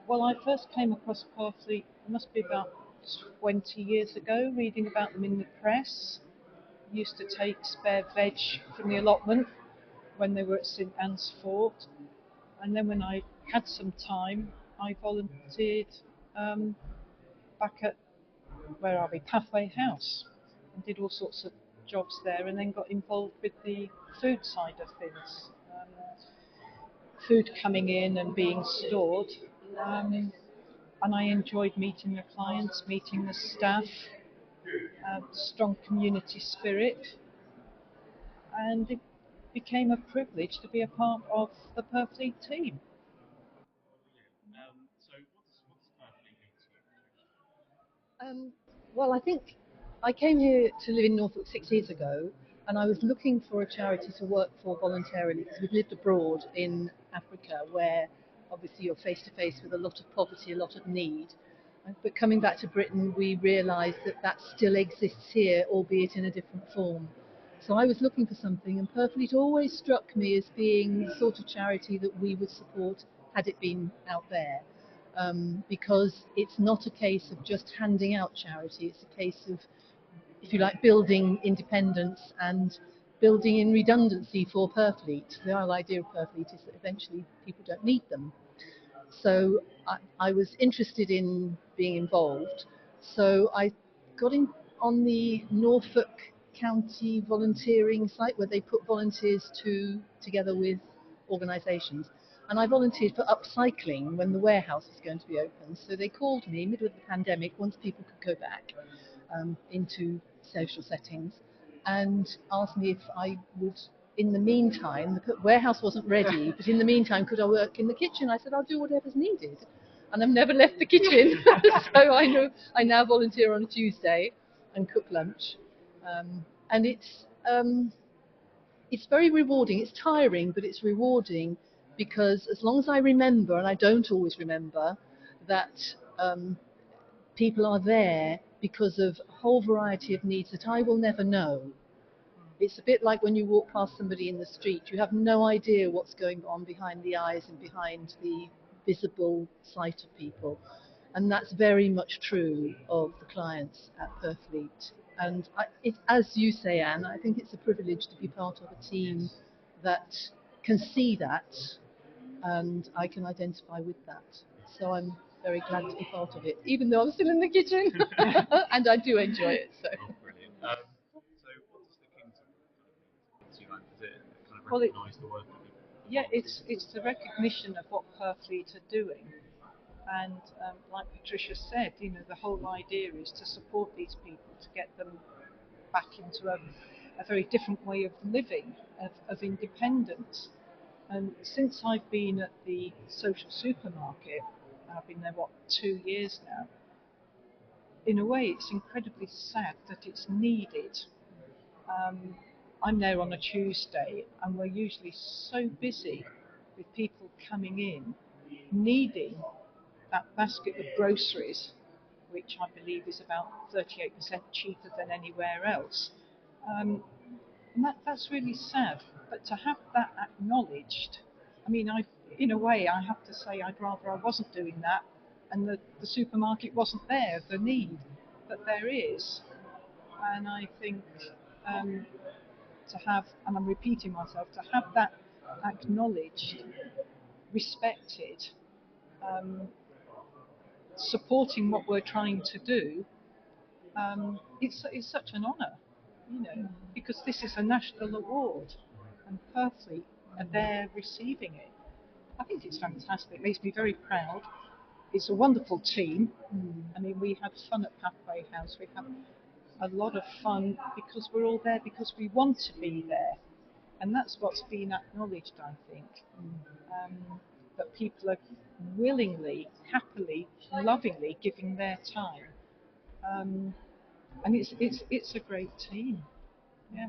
Well, I first came across Purfleet, it must be about 20 years ago, reading about them in the press. Used to take spare veg from the allotment when they were at St Anne's Fort. And then when I had some time, I volunteered um, back at, where are we, Pathway House, and did all sorts of jobs there, and then got involved with the food side of things. Food coming in and being stored. Um, and I enjoyed meeting the clients, meeting the staff, strong community spirit, and it became a privilege to be a part of the Purfleet team. Um, well, I think I came here to live in Norfolk 6 years ago, and I was looking for a charity to work for voluntarily because we've lived abroad in Africa, where obviously you're face to face with a lot of poverty, a lot of need. But coming back to Britain, we realised that that still exists here, albeit in a different form. So I was looking for something, and Purfleet always struck me as being the sort of charity that we would support had it been out there. Because it's not a case of just handing out charity, it's a case of, if you like, building independence and building in redundancy for Purfleet. The whole idea of Purfleet is that eventually people don't need them. So I was interested in being involved. So I got in on the Norfolk County volunteering site where they put volunteers together with organisations. And I volunteered for upcycling when the warehouse was going to be open. So they called me middle of the pandemic, once people could go back into social settings, and asked me if I would, in the meantime, the warehouse wasn't ready, but in the meantime, could I work in the kitchen? I said, I'll do whatever's needed. And I've never left the kitchen. So I now volunteer on a Tuesday and cook lunch. And it's very rewarding. It's tiring, but it's rewarding because as long as I remember, and I don't always remember, that people are there because of a whole variety of needs that I will never know. It's a bit like when you walk past somebody in the street, you have no idea what's going on behind the eyes and behind the visible sight of people. And that's very much true of the clients at Purfleet. And as you say, Anne, I think it's a privilege to be part of a team that can see that, and I can identify with that. So I'm very glad to be part of it, even though I'm still in the kitchen, and I do enjoy it. So. Well, yeah, it's the recognition of what Purfleet are doing, and like Patricia said, the whole idea is to support these people to get them back into a very different way of living, of independence. And since I've been at the social supermarket, I've been there, 2 years now, in a way it's incredibly sad that it's needed. Um, I'm there on a Tuesday, and we're usually so busy with people coming in needing that basket of groceries, which I believe is about 38% cheaper than anywhere else. Um, and that's really sad. But to have that acknowledged, I mean, in a way, I have to say I'd rather I wasn't doing that, and the supermarket wasn't there, the need. But there is, and I think um, to have, and I'm repeating myself, to have that acknowledged, respected, um, supporting what we're trying to do, it's such an honour, because this is a national award, and Purfleet are there receiving it. I think it's fantastic. It makes me very proud. It's a wonderful team. I mean, we had fun at Pathway House. We had a lot of fun because we're all there because we want to be there. And that's what's been acknowledged, I think. That people are willingly, happily, lovingly giving their time. And it's a great team. Yeah.